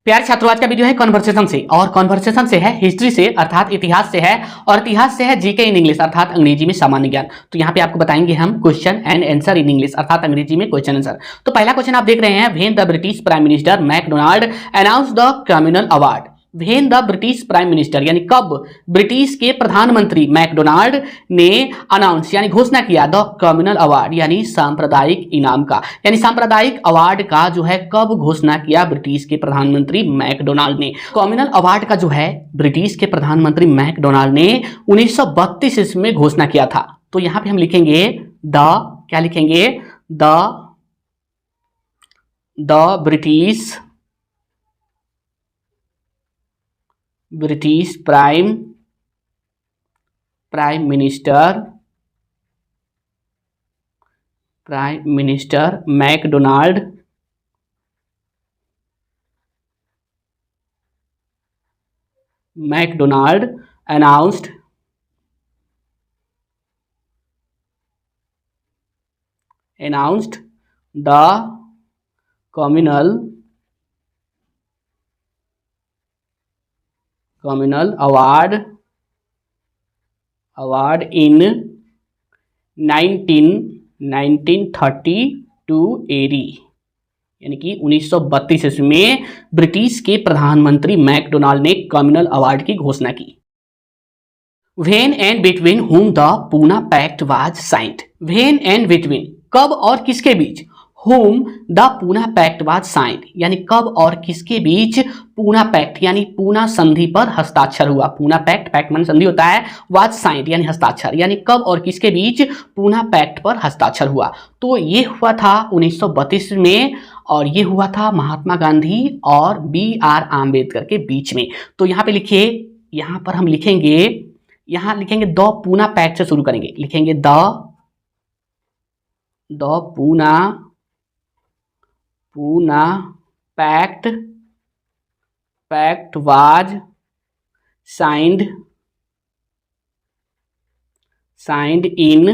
प्यारे छात्रों, आज का वीडियो है कॉन्वर्सेशन से, और कॉन्वर्सेशन से है हिस्ट्री से अर्थात इतिहास से है, और इतिहास से है जीके इन इंग्लिश अर्थात अंग्रेजी में सामान्य ज्ञान। तो यहाँ पे आपको बताएंगे हम question and answer in English अर्थात अंग्रेजी में क्वेश्चन आंसर। तो पहला क्वेश्चन आप देख रहे हैं, when the British prime minister MacDonald announce the communal award. When the British prime minister यानी कब ब्रिटिश के प्रधानमंत्री मैकडोनाल्ड ने अनाउंस यानी घोषणा किया द कम्युनल अवार्ड यानी सांप्रदायिक इनाम का, यानी सांप्रदायिक अवार्ड का जो है कब घोषणा किया ब्रिटिश के प्रधानमंत्री मैकडोनाल्ड ने। कम्युनल अवार्ड का जो है ब्रिटिश के प्रधानमंत्री मैकडोनाल्ड ने 1932 ईस्वी में घोषणा किया था। तो यहां पे हम लिखेंगे द, क्या लिखेंगे, the British prime minister MacDonald announced the communal award in 1932 AD, यानी कि 1932 ईस्वी में ब्रिटिश के प्रधानमंत्री मैकडोनाल्ड ने कम्युनल अवार्ड की घोषणा की। When and between whom the Poona pact was signed. When and between, कब और किसके बीच, whom the Poona pact was signed, यानी कब और किसके बीच पूना पैक्ट यानी पूना संधि पर हस्ताक्षर हुआ। पूना पैक्ट, पैक्ट माने संधि होता है, वाज साइंड यानी हस्ताक्षर, यानी कब और किसके बीच पूना पैक्ट पर हस्ताक्षर हुआ। तो ये हुआ था 1932 में, और ये हुआ था महात्मा गांधी और BR आम्बेडकर के बीच में। तो यहाँ पे लिखिए, यहाँ पर हम लिखेंगे, यहाँ लिखेंगे द पूना पैक्ट से शुरू करेंगे, लिखेंगे the Poona pact was signed in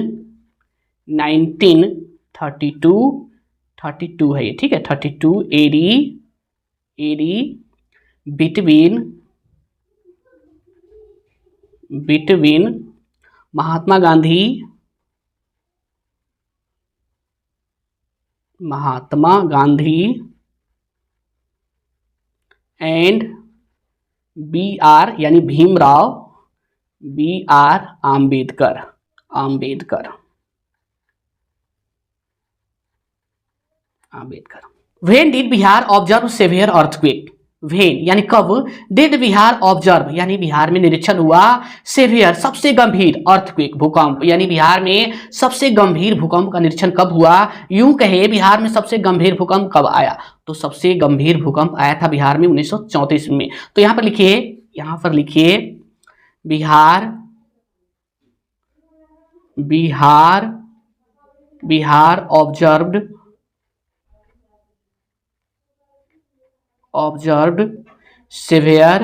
1932 है ये, ठीक है, 32 AD between Mahatma Gandhi and BR यानी Bhimrao BR Ambedkar. When did Bihar observe severe earthquake. When यानी कब, डिड बिहार ऑब्जर्व यानी बिहार में निरीक्षण हुआ, सेवियर सबसे गंभीर, अर्थक्वेक भूकंप, यानी बिहार में सबसे गंभीर भूकंप का निरीक्षण कब हुआ। यूं कहे बिहार में सबसे गंभीर भूकंप कब आया, तो सबसे गंभीर भूकंप आया था बिहार में 1934 में। तो यहां पर लिखिए Bihar observed severe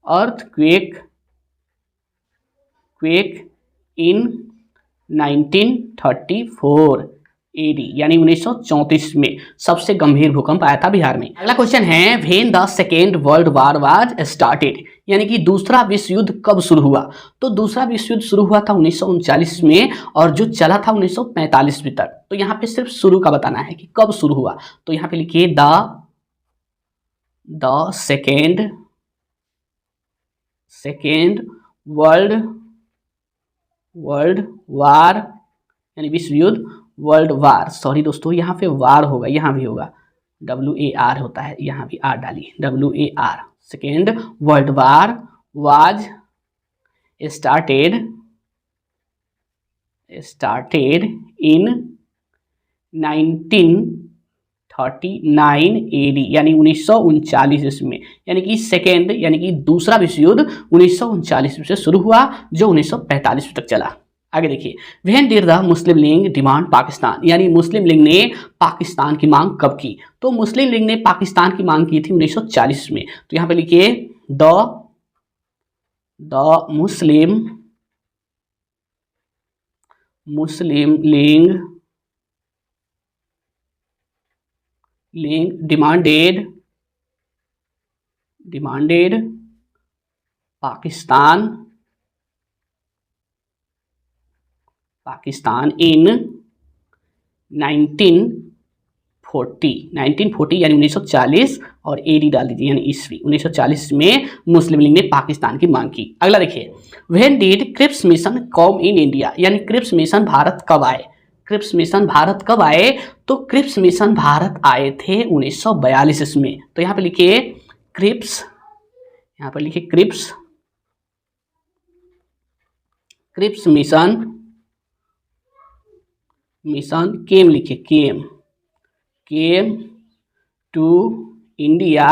earthquake in 1934 AD, यानी 1934 में सबसे गंभीर भूकंप आया था बिहार में। अगला क्वेश्चन है, when the second world war was started, यानी कि दूसरा विश्व युद्ध कब शुरू हुआ। तो दूसरा विश्व युद्ध शुरू हुआ था 1939 में, और जो चला था 1945 तक। तो यहाँ पे सिर्फ शुरू का बताना है कि कब शुरू हुआ। तो यहाँ पे लिखिए द सेकेंड वर्ल्ड वार यानी विश्व युद्ध, वर्ल्ड वार, सॉरी दोस्तों यहाँ पे वार होगा, यहाँ भी होगा, WAR होता है, यहाँ भी R डालिए, WAR, second world war was started in 1939 AD, यानी 1939 ईस्वी, यानी कि सेकेंड यानी कि दूसरा विश्व युद्ध 1939 से शुरू हुआ, जो 1945 तक चला। आगे देखिए, when did the Muslim league demand Pakistan, यानी मुस्लिम लीग ने पाकिस्तान की मांग कब की। तो मुस्लिम लीग ने पाकिस्तान की मांग की थी 1940 में। तो यहाँ पे लिखिए the Muslim League demanded Pakistan in 1940 यानी 1940 और एडी डाल दीजिए यानी ईस्वी 1940 में मुस्लिम लीग ने पाकिस्तान की मांग की। अगला देखिए, when did Cripps mission come in India, यानी क्रिप्स मिशन भारत कब आए। क्रिप्स मिशन भारत कब आए, तो क्रिप्स मिशन भारत आए थे 1942 में। तो यहाँ पे लिखिए क्रिप्स, यहाँ पर लिखिए क्रिप्स मिशन केम लिखिए, came to India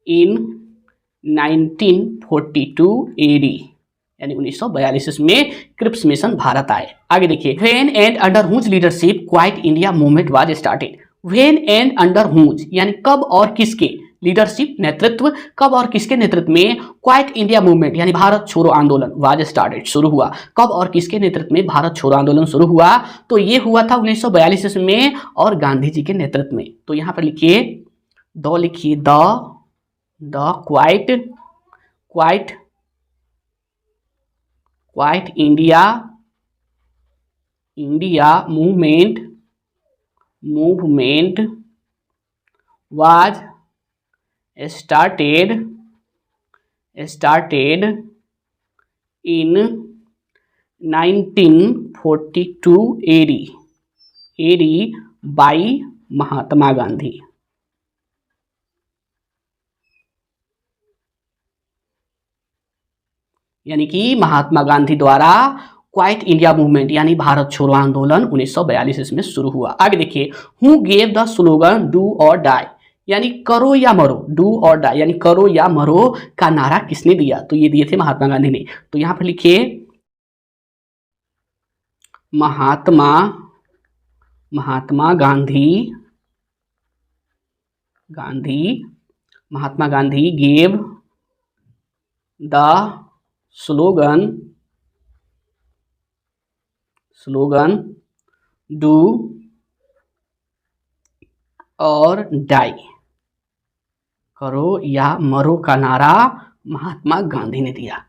in 1942 AD, यानी 1942 में क्रिप्स मिशन भारत आए। आगे देखिए, when and under whose leadership quit India movement was started. When and under whose यानी कब और किसके, लीडरशिप नेतृत्व, कब और किसके नेतृत्व में क्वाइट इंडिया मूवमेंट यानी भारत छोड़ो आंदोलन वाज स्टार्टेड शुरू हुआ। कब और किसके नेतृत्व में भारत छोड़ो आंदोलन शुरू हुआ, तो ये हुआ था 1942 में और गांधी जी के नेतृत्व में। तो यहाँ पर लिखिए लिखिए the quite India movement was started in 1942 AD by Mahatma Gandhi. यानी कि महात्मा गांधी द्वारा क्वाइट इंडिया मूवमेंट यानी भारत छोड़ो आंदोलन 1942 में शुरू हुआ। आगे देखिए, who gave the slogan do or die, यानी करो या मरो, डू और डाई यानी करो या मरो का नारा किसने दिया, तो ये दिए थे महात्मा गांधी ने। तो यहां पर लिखिए Mahatma Gandhi gave the slogan do or die, करो या मरो का नारा महात्मा गांधी ने दिया।